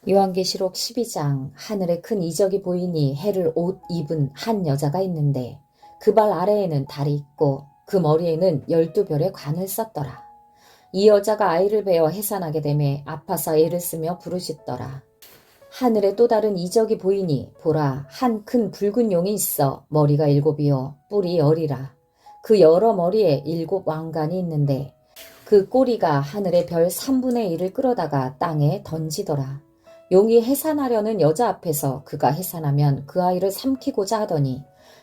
요한계시록 12장. 하늘에 큰 이적이 보이니 해를 옷 입은 한 여자가 있는데 그 발 아래에는 달이 있고 그 머리에는 12별의 관을 썼더라. 이 여자가 아이를 베어 해산하게 되매 아파서 애를 쓰며 부르짖더라. 하늘에 또 다른 이적이 보이니 보라, 한 큰 붉은 용이 있어 머리가 7이요 뿔이 10이라. 그 여러 머리에 7 왕관이 있는데 그 꼬리가 하늘의 별 3분의 1을 끌어다가 땅에 던지더라. 용이 해산하려는 여자 앞에서 그가 해산하면 그 아이를 삼키고자 하더니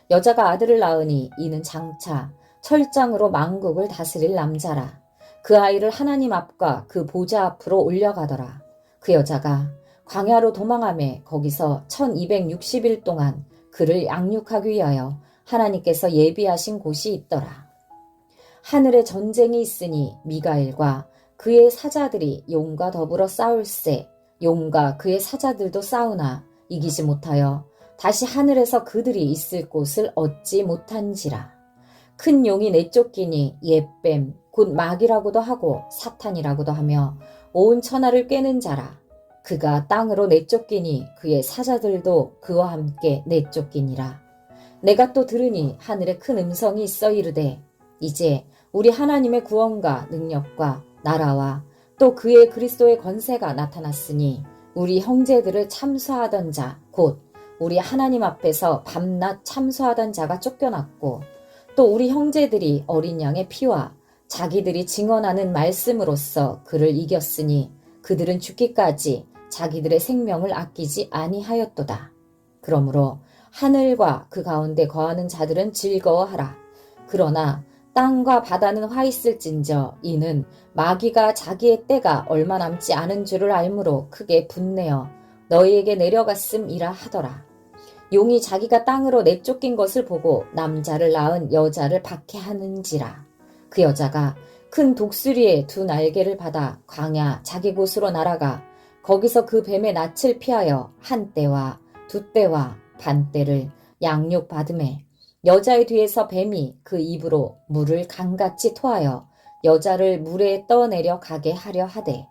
여자가 아들을 낳으니 이는 장차 철장으로 만국을 다스릴 남자라. 그 아이를 하나님 앞과 그 보좌 앞으로 올려가더라. 그 여자가 광야로 도망하며 거기서 1260일 동안 그를 양육하기 위하여 하나님께서 예비하신 곳이 있더라. 하늘에 전쟁이 있으니 미가엘과 그의 사자들이 용과 더불어 싸울세. 용과 그의 사자들도 싸우나 이기지 못하여 다시 하늘에서 그들이 있을 곳을 얻지 못한지라. 큰 용이 내쫓기니 옛뱀 곧 마귀라고도 하고 사탄이라고도 하며 온 천하를 꿰는 자라. 그가 땅으로 내쫓기니 그의 사자들도 그와 함께 내쫓기니라. 내가 또 들으니 하늘에 큰 음성이 있어 이르되 이제 우리 하나님의 구원과 능력과 나라와 또 그의 그리스도의 권세가 나타났으니 우리 형제들을 참수하던 자 곧 우리 하나님 앞에서 밤낮 참수하던 자가 쫓겨났고 또 우리 형제들이 어린 양의 피와 자기들이 증언하는 말씀으로써 그를 이겼으니 그들은 죽기까지 자기들의 생명을 아끼지 아니하였도다. 그러므로 하늘과 그 가운데 거하는 자들은 즐거워하라. 그러나 땅과 바다는 화 있을진저 이는 마귀가 자기의 때가 얼마 남지 않은 줄을 알므로 크게 분내어 너희에게 내려갔음이라 하더라. 용이 자기가 땅으로 내쫓긴 것을 보고 남자를 낳은 여자를 박해하는지라. 그 여자가 큰 독수리의 2 날개를 받아 광야 자기 곳으로 날아가 거기서 그 뱀의 낯을 피하여 1떼와 2떼와 반떼를 양육받음에 여자의 뒤에서 뱀이 그 입으로 물을 강같이 토하여 여자를 물에 떠내려 가게 하려 하되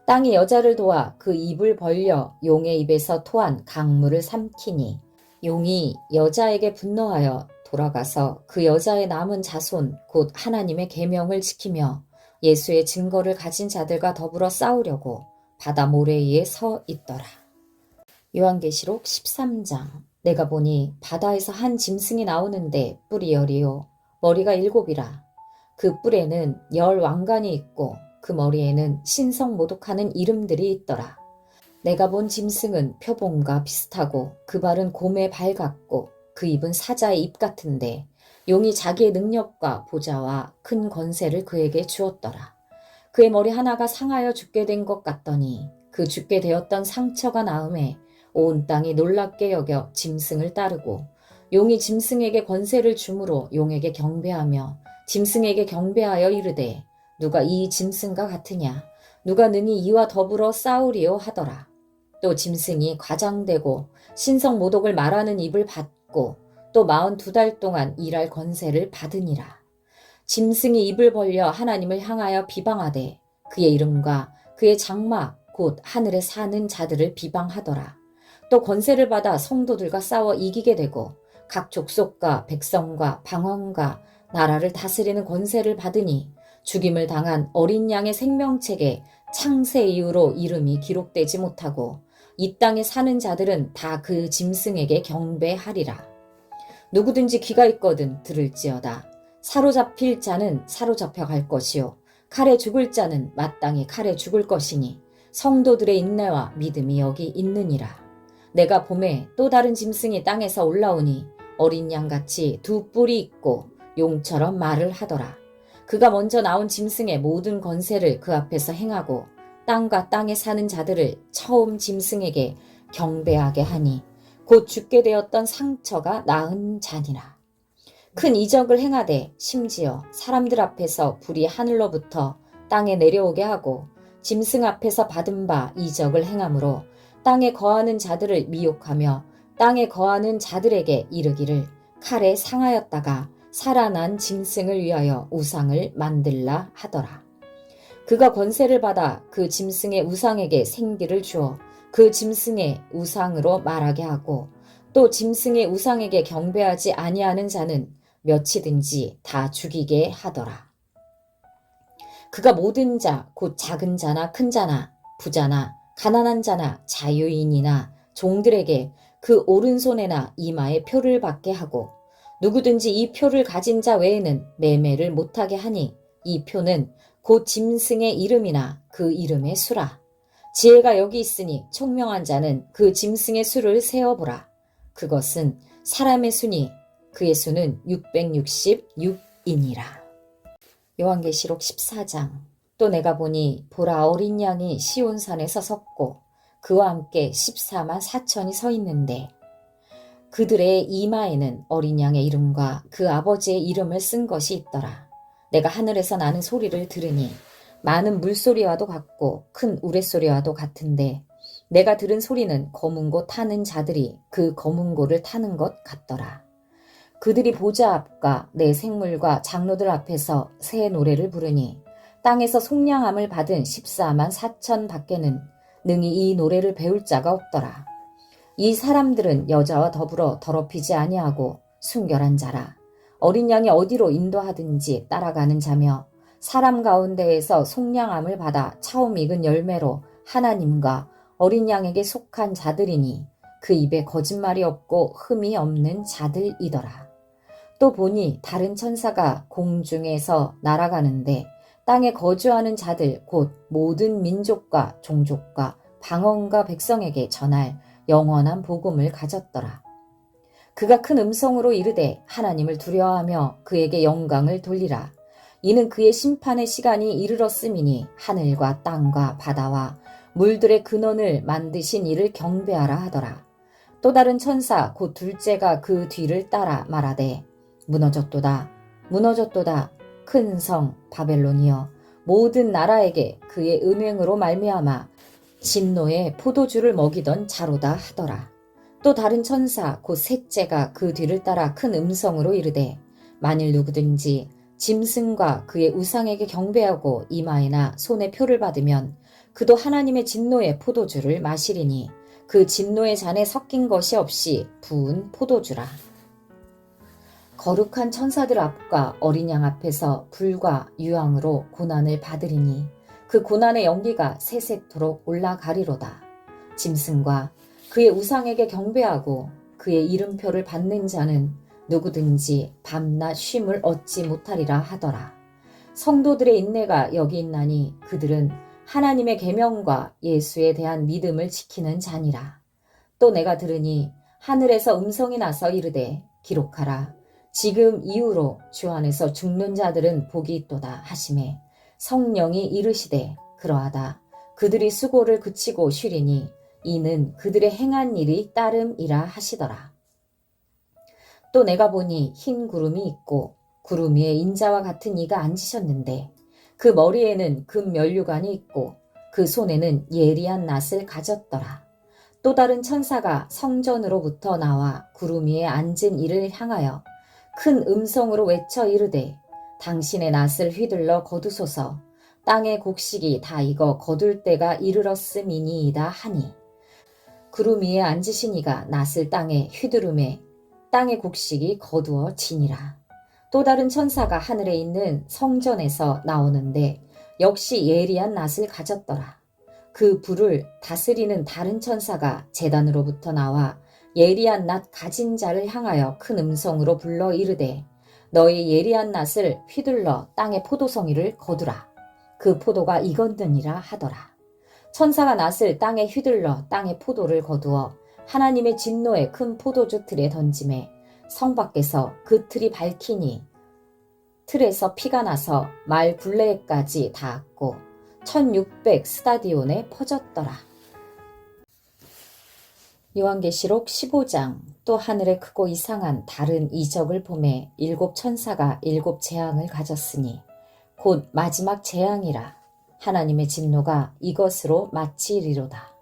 땅이 여자를 도와 그 입을 벌려 용의 입에서 토한 강물을 삼키니 용이 여자에게 분노하여 돌아가서 그 여자의 남은 자손 곧 하나님의 계명을 지키며 예수의 증거를 가진 자들과 더불어 싸우려고 바다 모래위에 서 있더라. 요한계시록 13장. 내가 보니 바다에서 한 짐승이 나오는데 뿔이 10이요 머리가 7이라. 그 뿔에는 10 왕관이 있고 그 머리에는 신성모독하는 이름들이 있더라. 내가 본 짐승은 표범과 비슷하고 그 발은 곰의 발 같고 그 입은 사자의 입 같은데 용이 자기의 능력과 보좌와 큰 권세를 그에게 주었더라. 그의 머리 하나가 상하여 죽게 된 것 같더니 그 죽게 되었던 상처가 나음에 온 땅이 놀랍게 여겨 짐승을 따르고 용이 짐승에게 권세를 주므로 용에게 경배하며 짐승에게 경배하여 이르되 누가 이 짐승과 같으냐 누가 능히 이와 더불어 싸우리요 하더라. 또 짐승이 과장되고 신성모독을 말하는 입을 받고 또 42달 동안 일할 권세를 받으니라. 짐승이 입을 벌려 하나님을 향하여 비방하되 그의 이름과 그의 장막 곧 하늘에 사는 자들을 비방하더라. 또 권세를 받아 성도들과 싸워 이기게 되고 각 족속과 백성과 방언과 나라를 다스리는 권세를 받으니 죽임을 당한 어린 양의 생명책에 창세 이후로 이름이 기록되지 못하고 이 땅에 사는 자들은 다 그 짐승에게 경배하리라. 누구든지 귀가 있거든 들을지어다. 사로잡힐 자는 사로잡혀 갈 것이요 칼에 죽을 자는 마땅히 칼에 죽을 것이니 성도들의 인내와 믿음이 여기 있느니라. 내가 봄에 또 다른 짐승이 땅에서 올라오니 어린 양같이 2 뿔이 있고 용처럼 말을 하더라. 그가 먼저 나온 짐승의 모든 권세를 그 앞에서 행하고 땅과 땅에 사는 자들을 처음 짐승에게 경배하게 하니 곧 죽게 되었던 상처가 나은 자니라. 큰 이적을 행하되 심지어 사람들 앞에서 불이 하늘로부터 땅에 내려오게 하고 짐승 앞에서 받은 바 이적을 행함으로 땅에 거하는 자들을 미혹하며 땅에 거하는 자들에게 이르기를 칼에 상하였다가 살아난 짐승을 위하여 우상을 만들라 하더라. 그가 권세를 받아 그 짐승의 우상에게 생기를 주어 그 짐승의 우상으로 말하게 하고 또 짐승의 우상에게 경배하지 아니하는 자는 몇이든지 다 죽이게 하더라. 그가 모든 자, 곧 작은 자나 큰 자나 부자나 가난한 자나 자유인이나 종들에게 그 오른손에나 이마에 표를 받게 하고 누구든지 이 표를 가진 자 외에는 매매를 못하게 하니 이 표는 곧 짐승의 이름이나 그 이름의 수라. 지혜가 여기 있으니 총명한 자는 그 짐승의 수를 세어보라. 그것은 사람의 수니 그의 수는 666이니라. 요한계시록 14장. 또 내가 보니 보라 어린 양이 시온산에서 섰고 그와 함께 14만 4천이 서 있는데 그들의 이마에는 어린 양의 이름과 그 아버지의 이름을 쓴 것이 있더라. 내가 하늘에서 나는 소리를 들으니 많은 물소리와도 같고 큰 우레소리와도 같은데 내가 들은 소리는 검은 고 타는 자들이 그 검은 고를 타는 것 같더라. 그들이 보좌 앞과 내 생물과 장로들 앞에서 새 노래를 부르니 땅에서 속량함을 받은 14만 4천 밖에는 능히 이 노래를 배울 자가 없더라. 이 사람들은 여자와 더불어 더럽히지 아니하고 순결한 자라. 어린 양이 어디로 인도하든지 따라가는 자며 사람 가운데에서 속량함을 받아 처음 익은 열매로 하나님과 어린 양에게 속한 자들이니 그 입에 거짓말이 없고 흠이 없는 자들이더라. 또 보니 다른 천사가 공중에서 날아가는데 땅에 거주하는 자들 곧 모든 민족과 종족과 방언과 백성에게 전할 영원한 복음을 가졌더라. 그가 큰 음성으로 이르되 하나님을 두려워하며 그에게 영광을 돌리라. 이는 그의 심판의 시간이 이르렀음이니 하늘과 땅과 바다와 물들의 근원을 만드신 이를 경배하라 하더라. 또 다른 천사 곧 둘째가 그 뒤를 따라 말하되 무너졌도다 무너졌도다 큰 성 바벨론이여 모든 나라에게 그의 음행으로 말미암아 진노의 포도주를 먹이던 자로다 하더라. 또 다른 천사 곧 셋째가 그 뒤를 따라 큰 음성으로 이르되 만일 누구든지 짐승과 그의 우상에게 경배하고 이마에나 손에 표를 받으면 그도 하나님의 진노의 포도주를 마시리니 그 진노의 잔에 섞인 것이 없이 부은 포도주라. 거룩한 천사들 앞과 어린 양 앞에서 불과 유황으로 고난을 받으리니 그 고난의 연기가 세세토록 올라가리로다. 짐승과 그의 우상에게 경배하고 그의 이름표를 받는 자는 누구든지 밤낮 쉼을 얻지 못하리라 하더라. 성도들의 인내가 여기 있나니 그들은 하나님의 계명과 예수에 대한 믿음을 지키는 자니라. 또 내가 들으니 하늘에서 음성이 나서 이르되 기록하라. 지금 이후로 주 안에서 죽는 자들은 복이 있도다 하시매 성령이 이르시되 그러하다. 그들이 수고를 그치고 쉬리니 이는 그들의 행한 일이 따름이라 하시더라. 또 내가 보니 흰 구름이 있고 구름 위에 인자와 같은 이가 앉으셨는데 그 머리에는 금 면류관이 있고 그 손에는 예리한 낫을 가졌더라. 또 다른 천사가 성전으로부터 나와 구름 위에 앉은 이를 향하여 큰 음성으로 외쳐 이르되 당신의 낫을 휘둘러 거두소서. 땅의 곡식이 다 익어 거둘 때가 이르렀음이니이다 하니 구름 위에 앉으신 이가 낫을 땅에 휘두르매 땅의 곡식이 거두어지니라. 또 다른 천사가 하늘에 있는 성전에서 나오는데 역시 예리한 낫을 가졌더라. 그 불을 다스리는 다른 천사가 제단으로부터 나와 예리한 낫 가진 자를 향하여 큰 음성으로 불러 이르되 너희 예리한 낫을 휘둘러 땅의 포도송이를 거두라. 그 포도가 익었느니라 하더라. 천사가 낫을 땅에 휘둘러 땅의 포도를 거두어 하나님의 진노의 큰 포도주 틀에 던짐에 성 밖에서 그 틀이 밝히니 틀에서 피가 나서 말 굴레까지 닿았고 1600 스타디온에 퍼졌더라. 요한계시록 15장. 또 하늘에 크고 이상한 다른 이적을 보매 7 천사가 7 재앙을 가졌으니 곧 마지막 재앙이라. 하나님의 진노가 이것으로 마치리로다.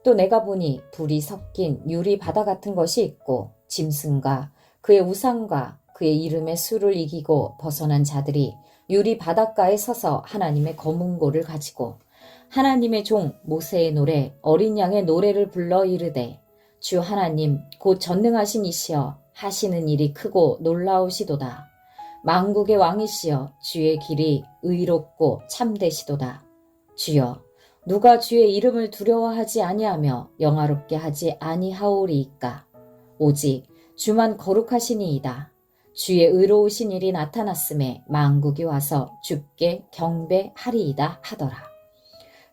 또 내가 보니 불이 섞인 유리 바다 같은 것이 있고 짐승과 그의 우상과 그의 이름의 수를 이기고 벗어난 자들이 유리 바닷가에 서서 하나님의 검은 고를 가지고 하나님의 종 모세의 노래 어린 양의 노래를 불러 이르되 주 하나님 곧 전능하신 이시여 하시는 일이 크고 놀라우시도다. 만국의 왕이시여 주의 길이 의롭고 참되시도다. 주여 누가 주의 이름을 두려워하지 아니하며 영화롭게 하지 아니하오리이까. 오직 주만 거룩하시니이다. 주의 의로우신 일이 나타났음에 만국이 와서 주께 경배하리이다 하더라.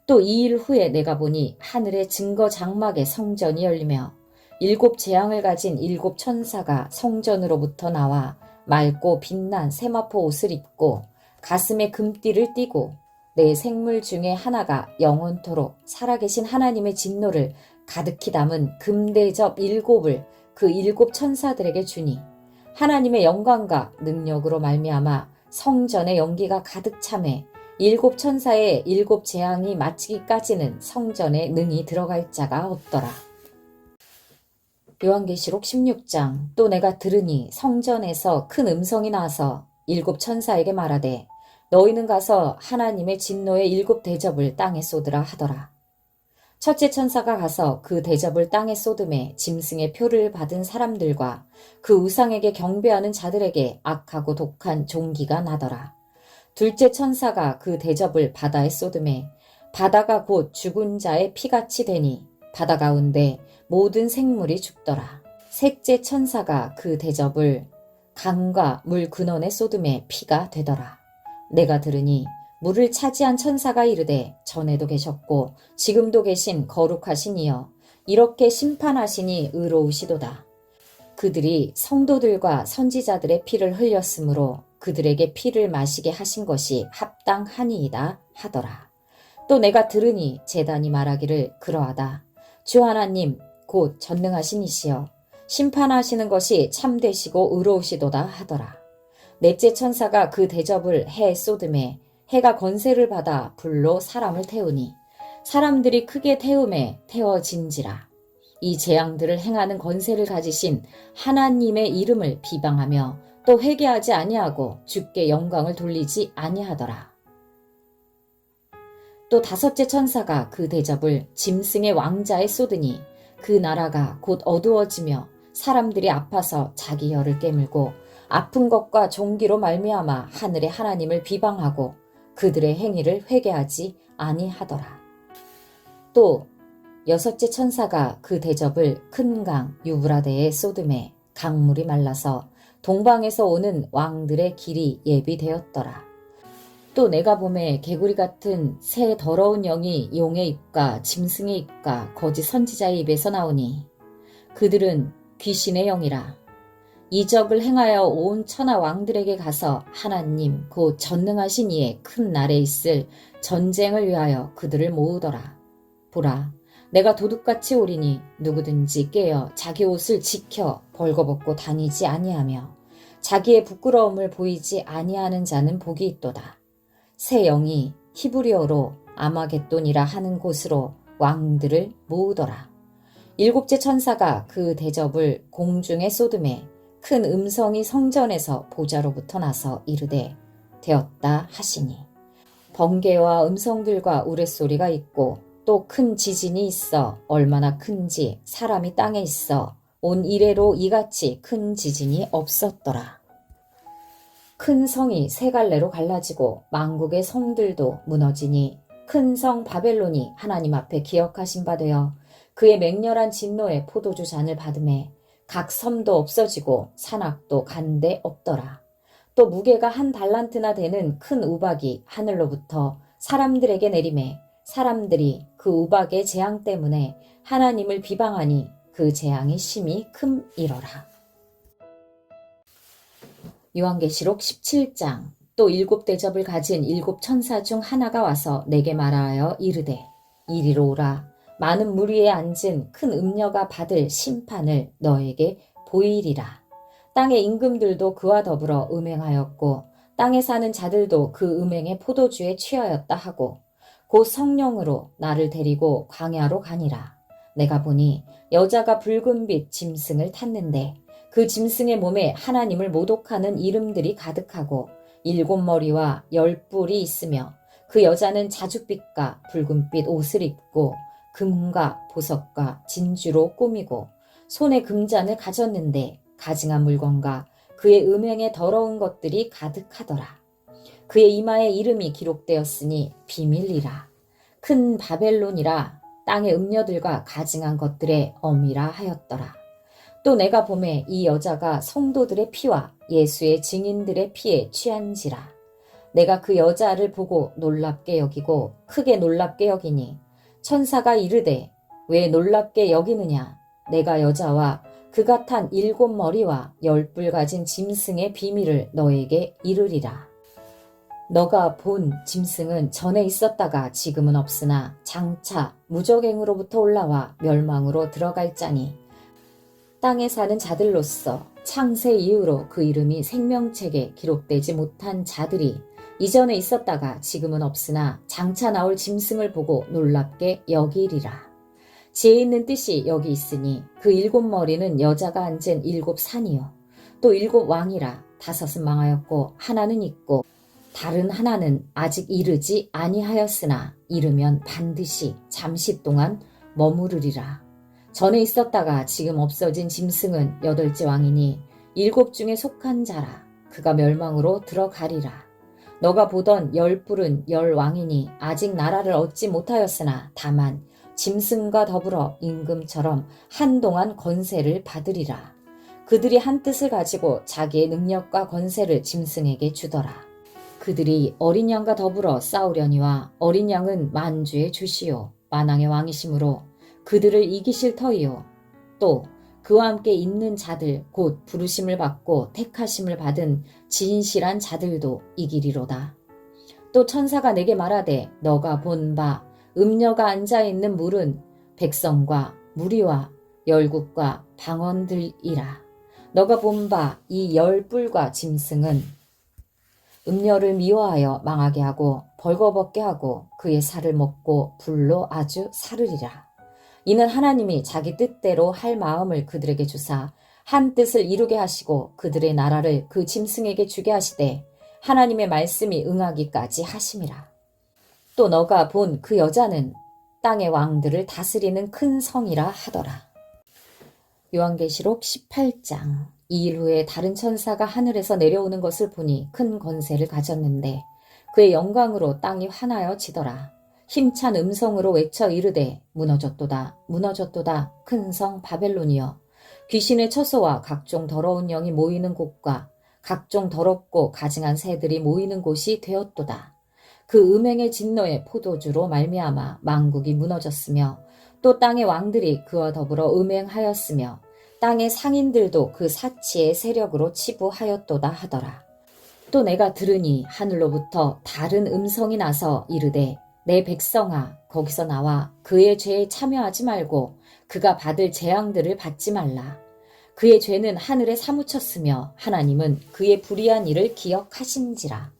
또 이 일 후에 내가 보니 하늘의 증거 장막의 성전이 열리며 7 재앙을 가진 7 천사가 성전으로부터 나와 맑고 빛난 세마포 옷을 입고 가슴에 금띠를 띠고 네 생물 중에 하나가 영원토록 살아계신 하나님의 진노를 가득히 담은 금대접 7을 그 7 천사들에게 주니 하나님의 영광과 능력으로 말미암아 성전의 연기가 가득 차매 7 천사의 7 재앙이 마치기까지는 성전에 능히 들어갈 자가 없더라. 요한계시록 16장. 또 내가 들으니 성전에서 큰 음성이 나서 7 천사에게 말하되 너희는 가서 하나님의 진노의 7 대접을 땅에 쏟으라 하더라. 첫째 천사가 가서 그 대접을 땅에 쏟음에 짐승의 표를 받은 사람들과 그 우상에게 경배하는 자들에게 악하고 독한 종기가 나더라. 둘째 천사가 그 대접을 바다에 쏟음에 바다가 곧 죽은 자의 피같이 되니 바다 가운데 모든 생물이 죽더라. 셋째 천사가 그 대접을 강과 물 근원에 쏟음에 피가 되더라. 내가 들으니 물을 차지한 천사가 이르되 전에도 계셨고 지금도 계신 거룩하신 이여 이렇게 심판하시니 의로우시도다. 그들이 성도들과 선지자들의 피를 흘렸으므로 그들에게 피를 마시게 하신 것이 합당하니이다 하더라. 또 내가 들으니 제단이 말하기를 그러하다. 주 하나님 곧 전능하신 이시여 심판하시는 것이 참되시고 의로우시도다 하더라. 넷째 천사가 그 대접을 해에 쏟음에 해가 건세를 받아 불로 사람을 태우니 사람들이 크게 태움에 태워진지라. 이 재앙들을 행하는 건세를 가지신 하나님의 이름을 비방하며 또 회개하지 아니하고 주께 영광을 돌리지 아니하더라. 또 다섯째 천사가 그 대접을 짐승의 왕자에 쏟으니 그 나라가 곧 어두워지며 사람들이 아파서 자기 혀를 깨물고 아픈 것과 종기로 말미암아 하늘의 하나님을 비방하고 그들의 행위를 회개하지 아니하더라. 또 여섯째 천사가 그 대접을 큰 강 유브라데에 쏟음에 강물이 말라서 동방에서 오는 왕들의 길이 예비되었더라. 또 내가 보매 개구리 같은 새 더러운 영이 용의 입과 짐승의 입과 거짓 선지자의 입에서 나오니 그들은 귀신의 영이라. 이적을 행하여 온 천하 왕들에게 가서 하나님 곧 전능하신 이의 큰 날에 있을 전쟁을 위하여 그들을 모으더라. 보라, 내가 도둑같이 오리니 누구든지 깨어 자기 옷을 지켜 벌거벗고 다니지 아니하며 자기의 부끄러움을 보이지 아니하는 자는 복이 있도다. 새 영이 히브리어로 아마겟돈이라 하는 곳으로 왕들을 모으더라. 7째 천사가 그 대접을 공중에 쏟음에 큰 음성이 성전에서 보좌로부터 나서 이르되 되었다 하시니 번개와 음성들과 우레소리가 있고 또 큰 지진이 있어 얼마나 큰지 사람이 땅에 있어 온 이래로 이같이 큰 지진이 없었더라. 큰 성이 세 갈래로 갈라지고 만국의 성들도 무너지니 큰 성 바벨론이 하나님 앞에 기억하신 바 되어 그의 맹렬한 진노의 포도주 잔을 받음에 각 섬도 없어지고 산악도 간데 없더라. 또 무게가 1 달란트나 되는 큰 우박이 하늘로부터 사람들에게 내림에 사람들이 그 우박의 재앙 때문에 하나님을 비방하니 그 재앙이 심히 큼이러라. 요한계시록 17장. 또 7 대접을 가진 7 천사 중 하나가 와서 내게 말하여 이르되 이리로 오라. 많은 물 위에 앉은 큰 음녀가 받을 심판을 너에게 보이리라. 땅의 임금들도 그와 더불어 음행하였고 땅에 사는 자들도 그 음행의 포도주에 취하였다 하고 곧 성령으로 나를 데리고 광야로 가니라. 내가 보니 여자가 붉은 빛 짐승을 탔는데 그 짐승의 몸에 하나님을 모독하는 이름들이 가득하고 7 머리와 10 뿔이 있으며 그 여자는 자줏빛과 붉은빛 옷을 입고 금과 보석과 진주로 꾸미고 손에 금잔을 가졌는데 가증한 물건과 그의 음행에 더러운 것들이 가득하더라. 그의 이마에 이름이 기록되었으니 비밀이라. 큰 바벨론이라. 땅의 음녀들과 가증한 것들의 어미라 하였더라. 또 내가 보매 이 여자가 성도들의 피와 예수의 증인들의 피에 취한지라. 내가 그 여자를 보고 놀랍게 여기고 크게 놀랍게 여기니 천사가 이르되 왜 놀랍게 여기느냐. 내가 여자와 그가 탄 7머리와 10뿔 가진 짐승의 비밀을 너에게 이르리라. 너가 본 짐승은 전에 있었다가 지금은 없으나 장차 무적행으로부터 올라와 멸망으로 들어갈 자니 땅에 사는 자들로서 창세 이후로 그 이름이 생명책에 기록되지 못한 자들이 이전에 있었다가 지금은 없으나 장차 나올 짐승을 보고 놀랍게 여기리라. 지혜 있는 뜻이 여기 있으니 그 7머리는 여자가 앉은 7산이요 또 7왕이라. 5은 망하였고 하나는 있고 다른 하나는 아직 이르지 아니하였으나 이르면 반드시 잠시 동안 머무르리라. 전에 있었다가 지금 없어진 짐승은 8째 왕이니 7 중에 속한 자라. 그가 멸망으로 들어가리라. 너가 보던 10뿔은 10왕이니 아직 나라를 얻지 못하였으나 다만 짐승과 더불어 임금처럼 한동안 권세를 받으리라. 그들이 한 뜻을 가지고 자기의 능력과 권세를 짐승에게 주더라. 그들이 어린 양과 더불어 싸우려니와 어린 양은 만주의 주시요 만왕의 왕이시므로 그들을 이기실 터이요 또 그와 함께 있는 자들 곧 부르심을 받고 택하심을 받은 진실한 자들도 이기리로다. 또 천사가 내게 말하되 너가 본 바 음녀가 앉아있는 물은 백성과 무리와 열국과 방언들이라. 너가 본 바 이 10뿔과 짐승은 음녀를 미워하여 망하게 하고 벌거벗게 하고 그의 살을 먹고 불로 아주 사르리라. 이는 하나님이 자기 뜻대로 할 마음을 그들에게 주사 한 뜻을 이루게 하시고 그들의 나라를 그 짐승에게 주게 하시되 하나님의 말씀이 응하기까지 하심이라. 또 너가 본 그 여자는 땅의 왕들을 다스리는 큰 성이라 하더라. 요한계시록 18장. 이 일 후에 다른 천사가 하늘에서 내려오는 것을 보니 큰 권세를 가졌는데 그의 영광으로 땅이 환하여 지더라. 힘찬 음성으로 외쳐 이르되 무너졌도다 무너졌도다 큰 성 바벨론이여 귀신의 처소와 각종 더러운 영이 모이는 곳과 각종 더럽고 가증한 새들이 모이는 곳이 되었도다. 그 음행의 진노의 포도주로 말미암아 만국이 무너졌으며 또 땅의 왕들이 그와 더불어 음행하였으며 땅의 상인들도 그 사치의 세력으로 치부하였도다 하더라. 또 내가 들으니 하늘로부터 다른 음성이 나서 이르되 내 백성아 거기서 나와 그의 죄에 참여하지 말고 그가 받을 재앙들을 받지 말라. 그의 죄는 하늘에 사무쳤으며 하나님은 그의 불의한 일을 기억하신지라.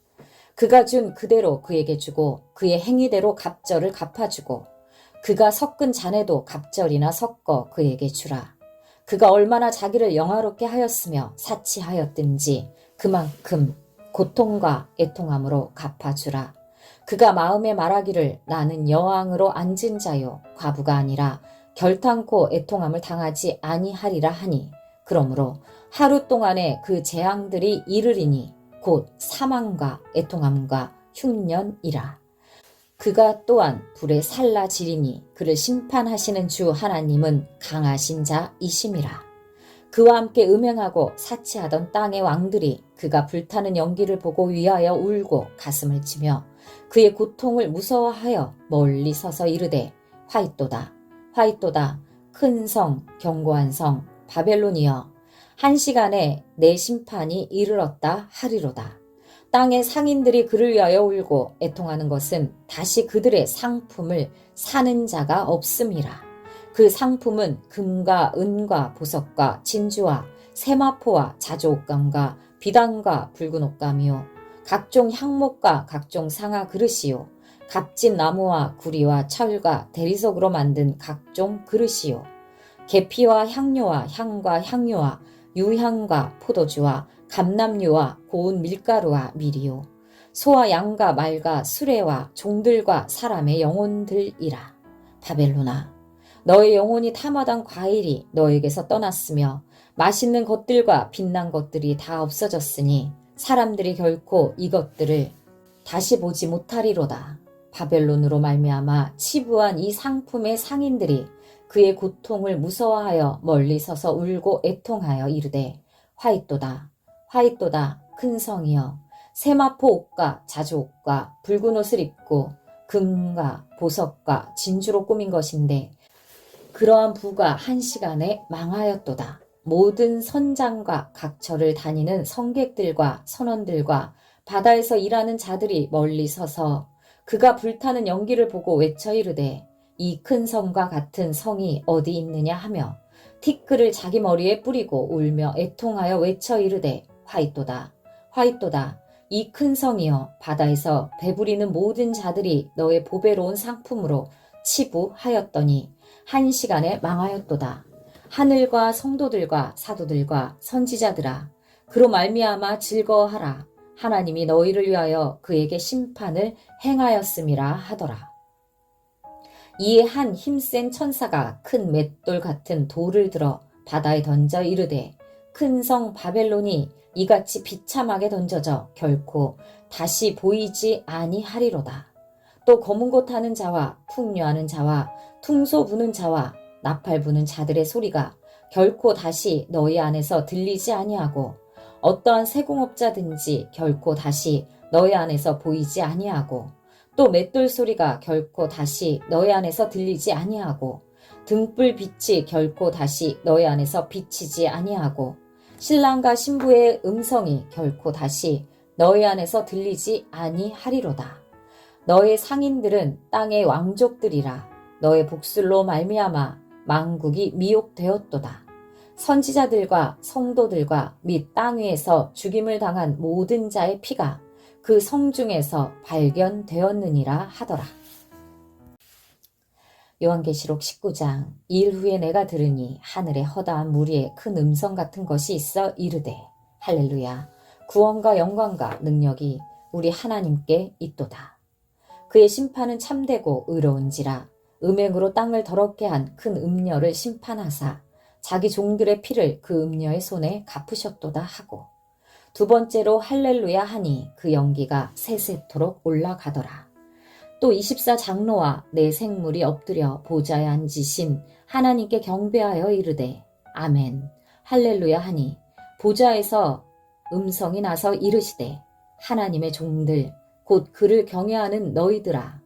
그가 준 그대로 그에게 주고 그의 행위대로 갑절을 갚아주고 그가 섞은 잔에도 갑절이나 섞어 그에게 주라. 그가 얼마나 자기를 영화롭게 하였으며 사치하였든지 그만큼 고통과 애통함으로 갚아주라. 그가 마음에 말하기를 나는 여왕으로 앉은 자요 과부가 아니라 결탄코 애통함을 당하지 아니하리라 하니 그러므로 하루 동안에 그 재앙들이 이르리니 곧 사망과 애통함과 흉년이라. 그가 또한 불에 살라지리니 그를 심판하시는 주 하나님은 강하신 자이심이라. 그와 함께 음행하고 사치하던 땅의 왕들이 그가 불타는 연기를 보고 위하여 울고 가슴을 치며 그의 고통을 무서워하여 멀리 서서 이르되 화이또다 화이또다 큰 성 견고한 성 바벨론이여 한 시간에 내 심판이 이르렀다 하리로다. 땅의 상인들이 그를 위하여 울고 애통하는 것은 다시 그들의 상품을 사는 자가 없음이라. 그 상품은 금과 은과 보석과 진주와 세마포와 자주옥감과 비단과 붉은 옷감이요 각종 향목과 각종 상아 그릇이요 값진 나무와 구리와 철과 대리석으로 만든 각종 그릇이요 계피와 향료와 향과 향료와 유향과 포도주와 감람류와 고운 밀가루와 밀이요 소와 양과 말과 수레와 종들과 사람의 영혼들이라. 바벨론아, 너의 영혼이 탐하던 과일이 너에게서 떠났으며 맛있는 것들과 빛난 것들이 다 없어졌으니 사람들이 결코 이것들을 다시 보지 못하리로다. 바벨론으로 말미암아 치부한 이 상품의 상인들이 그의 고통을 무서워하여 멀리 서서 울고 애통하여 이르되 화이또다 화이또다 큰 성이여 세마포 옷과 자주 옷과 붉은 옷을 입고 금과 보석과 진주로 꾸민 것인데 그러한 부가 한 시간에 망하였도다. 모든 선장과 각처를 다니는 성객들과 선원들과 바다에서 일하는 자들이 멀리 서서 그가 불타는 연기를 보고 외쳐 이르되 이 큰 성과 같은 성이 어디 있느냐 하며 티끌을 자기 머리에 뿌리고 울며 애통하여 외쳐 이르되 화이또다 화이또다 이 큰 성이여 바다에서 배부리는 모든 자들이 너의 보배로운 상품으로 치부하였더니 한 시간에 망하였도다. 하늘과 성도들과 사도들과 선지자들아 그로 말미암아 즐거워하라. 하나님이 너희를 위하여 그에게 심판을 행하였음이라 하더라. 이에 한 힘센 천사가 큰 맷돌 같은 돌을 들어 바다에 던져 이르되 큰 성 바벨론이 이같이 비참하게 던져져 결코 다시 보이지 아니하리로다. 또 검은 곳 하는 자와 풍류하는 자와 퉁소 부는 자와 나팔 부는 자들의 소리가 결코 다시 너희 안에서 들리지 아니하고 어떠한 세공업자든지 결코 다시 너희 안에서 보이지 아니하고 또 맷돌 소리가 결코 다시 너희 안에서 들리지 아니하고 등불 빛이 결코 다시 너희 안에서 비치지 아니하고 신랑과 신부의 음성이 결코 다시 너희 안에서 들리지 아니하리로다. 너의 상인들은 땅의 왕족들이라. 너의 복술로 말미암아 만국이 미혹되었도다. 선지자들과 성도들과 및 땅 위에서 죽임을 당한 모든 자의 피가 그 성 중에서 발견되었느니라 하더라. 요한계시록 19장. 이일 후에 내가 들으니 하늘에 허다한 무리의 큰 음성 같은 것이 있어 이르되 할렐루야 구원과 영광과 능력이 우리 하나님께 있도다. 그의 심판은 참되고 의로운지라 음행으로 땅을 더럽게 한 큰 음녀를 심판하사 자기 종들의 피를 그 음녀의 손에 갚으셨도다 하고 두 번째로 할렐루야 하니 그 연기가 세세토록 올라가더라. 또 24장로와 네 생물이 엎드려 보좌에 앉으신 하나님께 경배하여 이르되 아멘 할렐루야 하니 보좌에서 음성이 나서 이르시되 하나님의 종들 곧 그를 경외하는 너희들아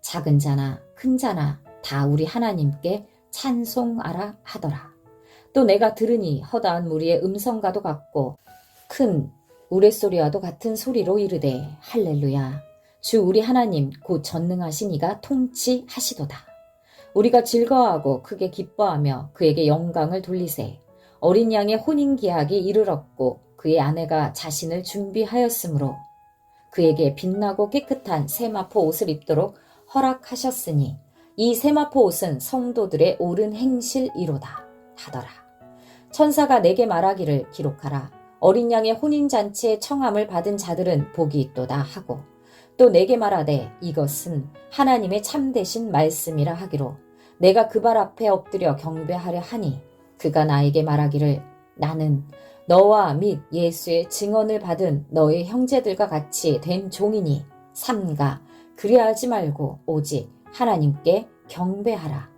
작은 자나 큰 자나 다 우리 하나님께 찬송하라 하더라. 또 내가 들으니 허다한 무리의 음성과도 같고 큰 우레소리와도 같은 소리로 이르되 할렐루야 주 우리 하나님 곧 전능하신 이가 통치하시도다. 우리가 즐거워하고 크게 기뻐하며 그에게 영광을 돌리세. 어린 양의 혼인기약이 이르렀고 그의 아내가 자신을 준비하였으므로 그에게 빛나고 깨끗한 세마포 옷을 입도록 허락하셨으니 이 세마포 옷은 성도들의 옳은 행실이로다 하더라. 천사가 내게 말하기를 기록하라. 어린 양의 혼인잔치에 청함을 받은 자들은 복이 있도다 하고 또 내게 말하되 이것은 하나님의 참되신 말씀이라 하기로 내가 그 발 앞에 엎드려 경배하려 하니 그가 나에게 말하기를 나는 너와 및 예수의 증언을 받은 너의 형제들과 같이 된 종이니 삼가 그리하지 말고 오직 하나님께 경배하라.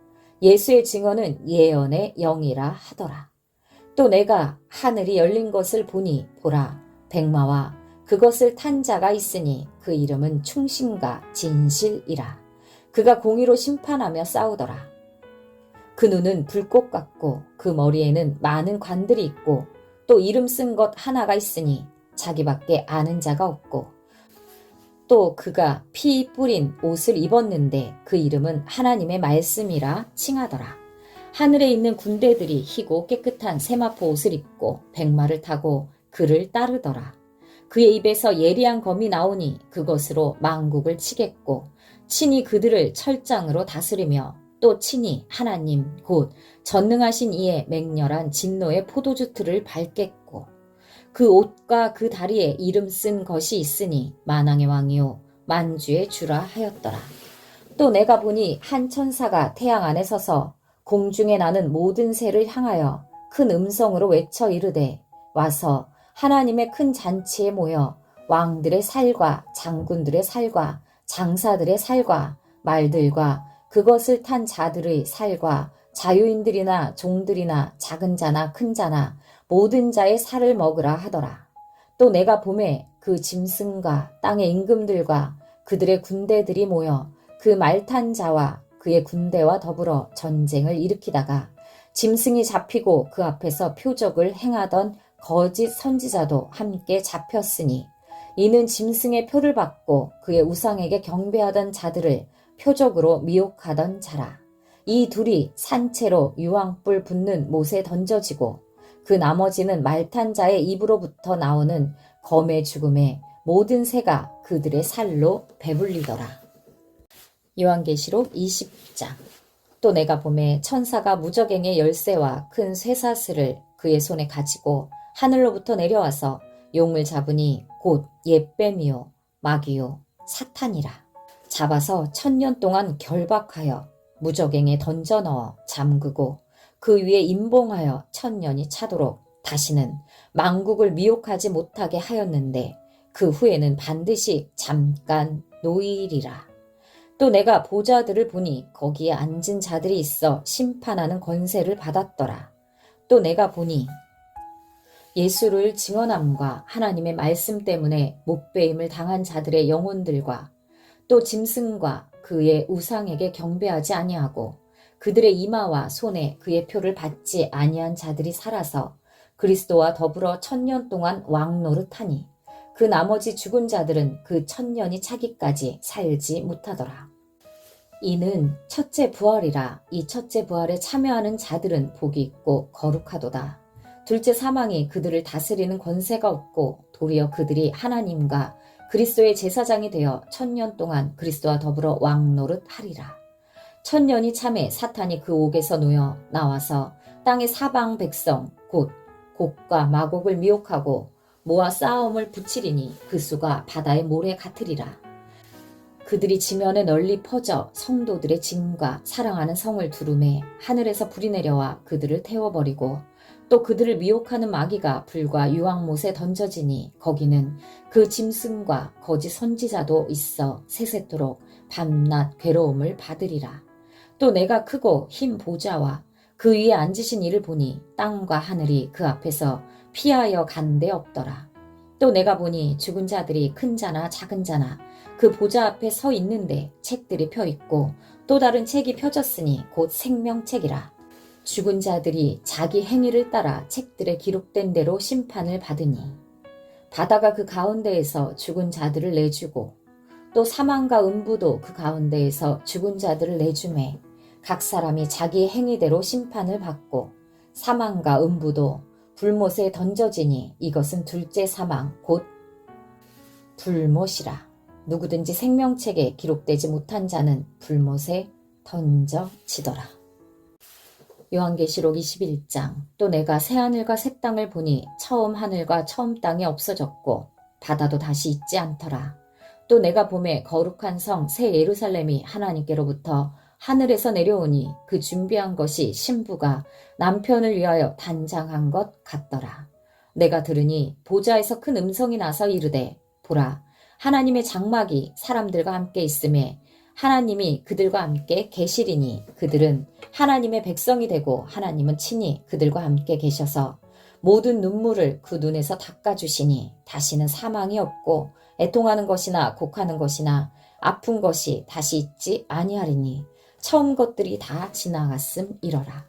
예수의 증언은 예언의 영이라 하더라. 또 내가 하늘이 열린 것을 보니 보라 백마와 그것을 탄 자가 있으니 그 이름은 충신과 진실이라. 그가 공의로 심판하며 싸우더라. 그 눈은 불꽃 같고 그 머리에는 많은 관들이 있고 또 이름 쓴 것 하나가 있으니 자기밖에 아는 자가 없고 또 그가 피 뿌린 옷을 입었는데 그 이름은 하나님의 말씀이라 칭하더라. 하늘에 있는 군대들이 희고 깨끗한 세마포 옷을 입고 백마를 타고 그를 따르더라. 그의 입에서 예리한 검이 나오니 그것으로 만국을 치겠고 친히 그들을 철장으로 다스리며 또 친히 하나님 곧 전능하신 이의 맹렬한 진노의 포도주 틀을 밟겠고 그 옷과 그 다리에 이름 쓴 것이 있으니 만왕의 왕이요 만주의 주라 하였더라. 또 내가 보니 한 천사가 태양 안에 서서 공중에 나는 모든 새를 향하여 큰 음성으로 외쳐 이르되 와서 하나님의 큰 잔치에 모여 왕들의 살과 장군들의 살과 장사들의 살과 말들과 그것을 탄 자들의 살과 자유인들이나 종들이나 작은 자나 큰 자나 모든 자의 살을 먹으라 하더라. 또 내가 보매 그 짐승과 땅의 임금들과 그들의 군대들이 모여 그 말 탄 자와 그의 군대와 더불어 전쟁을 일으키다가 짐승이 잡히고 그 앞에서 표적을 행하던 거짓 선지자도 함께 잡혔으니 이는 짐승의 표를 받고 그의 우상에게 경배하던 자들을 표적으로 미혹하던 자라. 이 둘이 산채로 유황불 붙는 못에 던져지고 그 나머지는 말탄 자의 입으로부터 나오는 검의 죽음에 모든 새가 그들의 살로 배불리더라. 요한계시록 20장. 또 내가 보매 천사가 무저갱의 열쇠와 큰 쇠사슬을 그의 손에 가지고 하늘로부터 내려와서 용을 잡으니 곧 옛뱀이요 마귀요 사탄이라. 잡아서 1000년 동안 결박하여 무저갱에 던져 넣어 잠그고 그 위에 임봉하여 1000년이 차도록 다시는 만국을 미혹하지 못하게 하였는데 그 후에는 반드시 잠깐 노일이라. 또 내가 보좌들을 보니 거기에 앉은 자들이 있어 심판하는 권세를 받았더라. 또 내가 보니 예수를 증언함과 하나님의 말씀 때문에 못배임을 당한 자들의 영혼들과 또 짐승과 그의 우상에게 경배하지 아니하고 그들의 이마와 손에 그의 표를 받지 아니한 자들이 살아서 그리스도와 더불어 1000년 동안 왕노릇하니 그 나머지 죽은 자들은 그 1000년이 차기까지 살지 못하더라. 이는 첫째 부활이라. 이 첫째 부활에 참여하는 자들은 복이 있고 거룩하도다. 둘째 사망이 그들을 다스리는 권세가 없고 도리어 그들이 하나님과 그리스도의 제사장이 되어 1000년 동안 그리스도와 더불어 왕노릇하리라. 1000년이 참에 사탄이 그 옥에서 놓여 나와서 땅의 사방 백성 곧 곡과 마곡을 미혹하고 모아 싸움을 붙이리니 그 수가 바다의 모래 같으리라. 그들이 지면에 널리 퍼져 성도들의 짐과 사랑하는 성을 두루매 하늘에서 불이 내려와 그들을 태워버리고 또 그들을 미혹하는 마귀가 불과 유황못에 던져지니 거기는 그 짐승과 거짓 선지자도 있어 세세토록 밤낮 괴로움을 받으리라. 또 내가 크고 흰 보좌와 그 위에 앉으신 이를 보니 땅과 하늘이 그 앞에서 피하여 간 데 없더라. 또 내가 보니 죽은 자들이 큰 자나 작은 자나 그 보좌 앞에 서 있는데 책들이 펴 있고 또 다른 책이 펴졌으니 곧 생명책이라. 죽은 자들이 자기 행위를 따라 책들에 기록된 대로 심판을 받으니 바다가 그 가운데에서 죽은 자들을 내주고 또 사망과 음부도 그 가운데에서 죽은 자들을 내주매 각 사람이 자기 행위대로 심판을 받고 사망과 음부도 불못에 던져지니 이것은 둘째 사망 곧 불못이라. 누구든지 생명책에 기록되지 못한 자는 불못에 던져지더라. 요한계시록 21장. 또 내가 새하늘과 새 땅을 보니 처음 하늘과 처음 땅이 없어졌고 바다도 다시 있지 않더라. 또 내가 보매 거룩한 성 새 예루살렘이 하나님께로부터 하늘에서 내려오니 그 준비한 것이 신부가 남편을 위하여 단장한 것 같더라. 내가 들으니 보좌에서 큰 음성이 나서 이르되 보라 하나님의 장막이 사람들과 함께 있음에 하나님이 그들과 함께 계시리니 그들은 하나님의 백성이 되고 하나님은 친히 그들과 함께 계셔서 모든 눈물을 그 눈에서 닦아주시니 다시는 사망이 없고 애통하는 것이나 곡하는 것이나 아픈 것이 다시 있지 아니하리니 처음 것들이 다 지나갔음 이러라.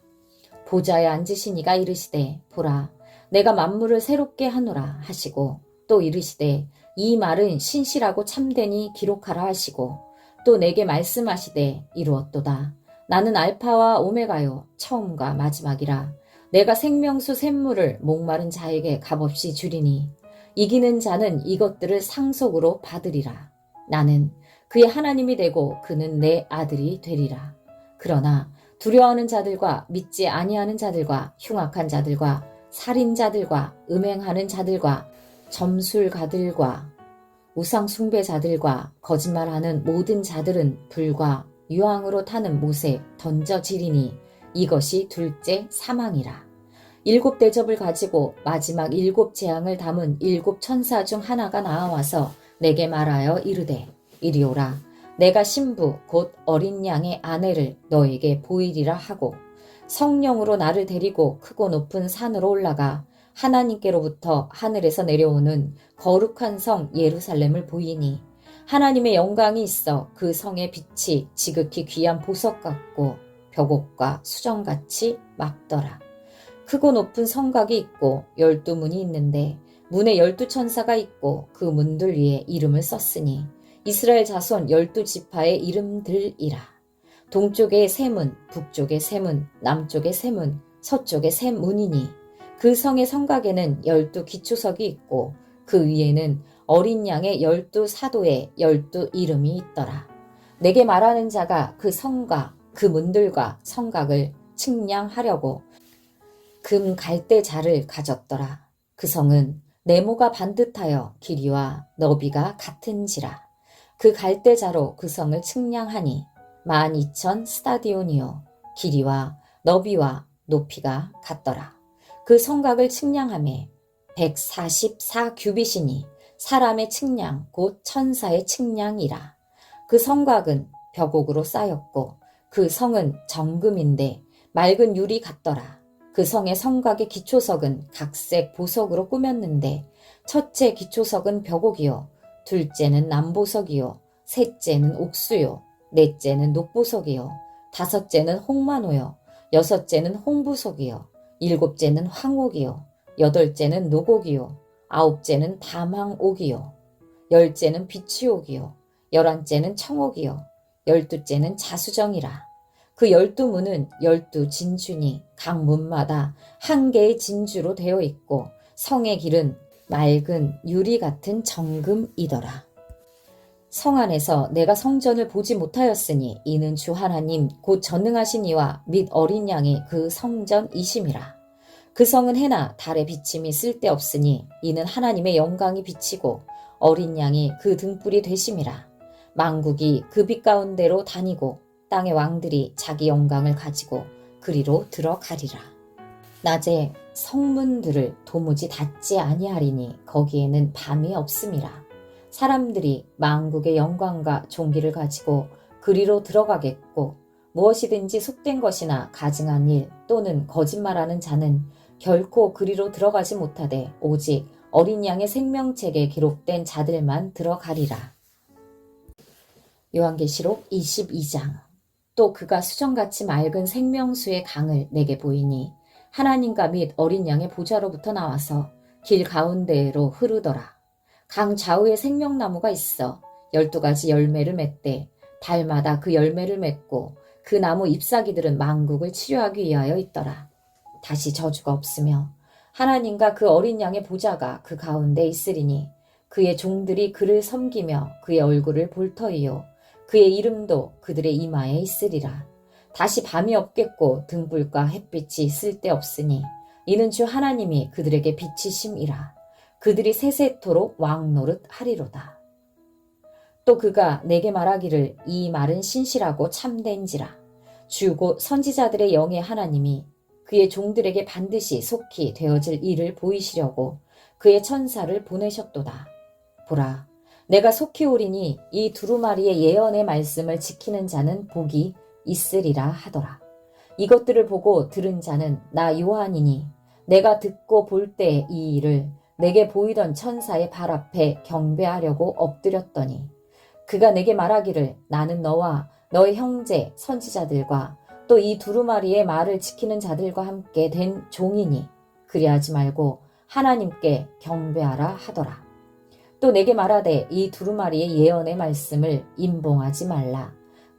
보좌에 앉으신 이가 이르시되 보라 내가 만물을 새롭게 하노라 하시고 또 이르시되 이 말은 신실하고 참되니 기록하라 하시고 또 내게 말씀하시되 이루었도다. 나는 알파와 오메가요 처음과 마지막이라. 내가 생명수 샘물을 목마른 자에게 값없이 주리니 이기는 자는 이것들을 상속으로 받으리라. 나는 그의 하나님이 되고 그는 내 아들이 되리라. 그러나 두려워하는 자들과 믿지 아니하는 자들과 흉악한 자들과 살인자들과 음행하는 자들과 점술가들과 우상숭배자들과 거짓말하는 모든 자들은 불과 유황으로 타는 못에 던져지리니 이것이 둘째 사망이라. 7대접을 가지고 마지막 7재앙을 담은 7천사 중 하나가 나와서 내게 말하여 이르되 이리 오라. 내가 신부 곧 어린 양의 아내를 너에게 보이리라 하고 성령으로 나를 데리고 크고 높은 산으로 올라가 하나님께로부터 하늘에서 내려오는 거룩한 성 예루살렘을 보이니 하나님의 영광이 있어 그 성의 빛이 지극히 귀한 보석 같고 벽옥과 수정같이 맑더라. 크고 높은 성곽이 있고 12문이 있는데 문에 12천사가 있고 그 문들 위에 이름을 썼으니 이스라엘 자손 12지파의 이름들이라. 동쪽에 세 문, 북쪽에 세 문, 남쪽에 세 문, 서쪽에 세 문이니 그 성의 성곽에는 12기초석이 있고 그 위에는 어린 양의 12사도의 12 이름이 있더라. 내게 말하는 자가 그 성과 그 문들과 성곽을 측량하려고 금 갈대자를 가졌더라. 그 성은 네모가 반듯하여 길이와 너비가 같은지라. 그 갈대자로 그 성을 측량하니 12,000 스타디온이요 길이와 너비와 높이가 같더라. 그 성곽을 측량하매 144 규빗이니 사람의 측량 곧 천사의 측량이라. 그 성곽은 벽옥으로 쌓였고 그 성은 정금인데 맑은 유리 같더라. 그 성의 성곽의 기초석은 각색 보석으로 꾸몄는데 첫째 기초석은 벽옥이요 둘째는 남보석이요 셋째는 옥수요 넷째는 녹보석이요 다섯째는 홍마노요 여섯째는 홍부석이요 일곱째는 황옥이요 여덟째는 노곡이요 아홉째는 담황옥이요 열째는 비취옥이요 열한째는 청옥이요 열두째는 자수정이라. 그 12문은 12진주니 각 문마다 한 개의 진주로 되어 있고 성의 길은 맑은 유리 같은 정금이더라. 성 안에서 내가 성전을 보지 못하였으니 이는 주 하나님 곧 전능하신 이와 및 어린 양이 그 성전이심이라. 그 성은 해나 달의 비침이 쓸데없으니 이는 하나님의 영광이 비치고 어린 양이 그 등불이 되심이라. 만국이 그 빛 가운데로 다니고 땅의 왕들이 자기 영광을 가지고 그리로 들어가리라. 낮에 성문들을 도무지 닫지 아니하리니 거기에는 밤이 없음이라. 사람들이 만국의 영광과 존귀를 가지고 그리로 들어가겠고 무엇이든지 속된 것이나 가증한 일 또는 거짓말하는 자는 결코 그리로 들어가지 못하되 오직 어린 양의 생명책에 기록된 자들만 들어가리라. 요한계시록 22장. 또 그가 수정같이 맑은 생명수의 강을 내게 보이니 하나님과 및 어린 양의 보좌로부터 나와서 길 가운데로 흐르더라. 강 좌우에 생명나무가 있어 12가지 열매를 맺되 달마다 그 열매를 맺고 그 나무 잎사귀들은 만국을 치료하기 위하여 있더라. 다시 저주가 없으며 하나님과 그 어린 양의 보좌가 그 가운데 있으리니 그의 종들이 그를 섬기며 그의 얼굴을 볼 터이요 그의 이름도 그들의 이마에 있으리라. 다시 밤이 없겠고 등불과 햇빛이 쓸데없으니 이는 주 하나님이 그들에게 빛이심이라. 그들이 세세토록 왕노릇 하리로다. 또 그가 내게 말하기를 이 말은 신실하고 참된지라. 주 곧 선지자들의 영의 하나님이 그의 종들에게 반드시 속히 되어질 일을 보이시려고 그의 천사를 보내셨도다. 보라, 내가 속히 오리니 이 두루마리의 예언의 말씀을 지키는 자는 복이 있으리라 하더라. 이것들을 보고 들은 자는 나 요한이니 내가 듣고 볼 때에 이 일을 내게 보이던 천사의 발 앞에 경배하려고 엎드렸더니 그가 내게 말하기를 나는 너와 너의 형제 선지자들과 또 이 두루마리의 말을 지키는 자들과 함께 된 종이니 그리하지 말고 하나님께 경배하라 하더라. 또 내게 말하되 이 두루마리의 예언의 말씀을 임봉하지 말라.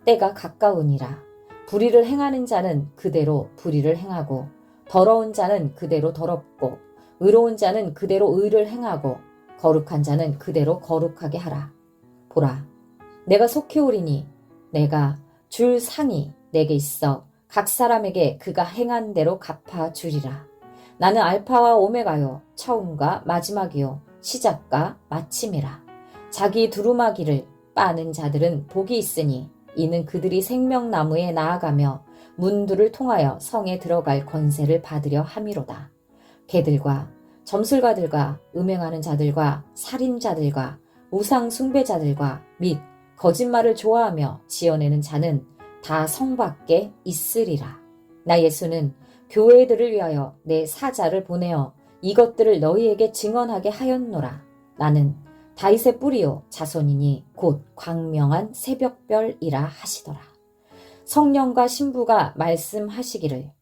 때가 가까우니라. 불의를 행하는 자는 그대로 불의를 행하고 더러운 자는 그대로 더럽고 의로운 자는 그대로 의를 행하고 거룩한 자는 그대로 거룩하게 하라. 보라, 내가 속히 오리니 내가 줄 상이 내게 있어 각 사람에게 그가 행한 대로 갚아주리라. 나는 알파와 오메가요, 처음과 마지막이요, 시작과 마침이라. 자기 두루마기를 빠는 자들은 복이 있으니 이는 그들이 생명나무에 나아가며 문들을 통하여 성에 들어갈 권세를 받으려 함이로다. 개들과 점술가들과 음행하는 자들과 살인자들과 우상 숭배자들과 및 거짓말을 좋아하며 지어내는 자는 다 성 밖에 있으리라. 나 예수는 교회들을 위하여 내 사자를 보내어 이것들을 너희에게 증언하게 하였노라. 나는 다윗의 뿌리요 자손이니 곧 광명한 새벽별이라 하시더라. 성령과 신부가 말씀하시기를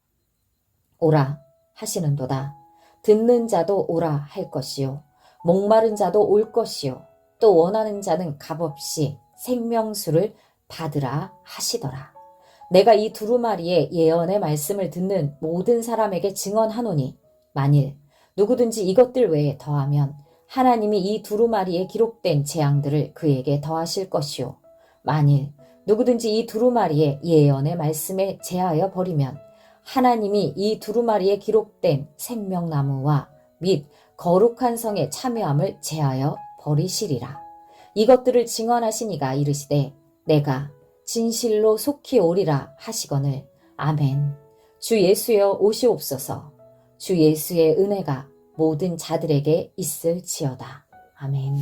오라 하시는도다. 듣는 자도 오라 할 것이요 목마른 자도 올 것이요 또 원하는 자는 값없이 생명수를 받으라 하시더라. 내가 이 두루마리의 예언의 말씀을 듣는 모든 사람에게 증언하노니 만일 누구든지 이것들 외에 더하면 하나님이 이 두루마리에 기록된 재앙들을 그에게 더하실 것이요 만일 누구든지 이 두루마리의 예언의 말씀에 제하여 버리면 하나님이 이 두루마리에 기록된 생명나무와 및 거룩한 성의 참여함을 제하여 버리시리라. 이것들을 증언하시니가 이르시되 내가 진실로 속히 오리라 하시거늘 아멘. 주 예수여 오시옵소서. 주 예수의 은혜가 모든 자들에게 있을지어다. 아멘.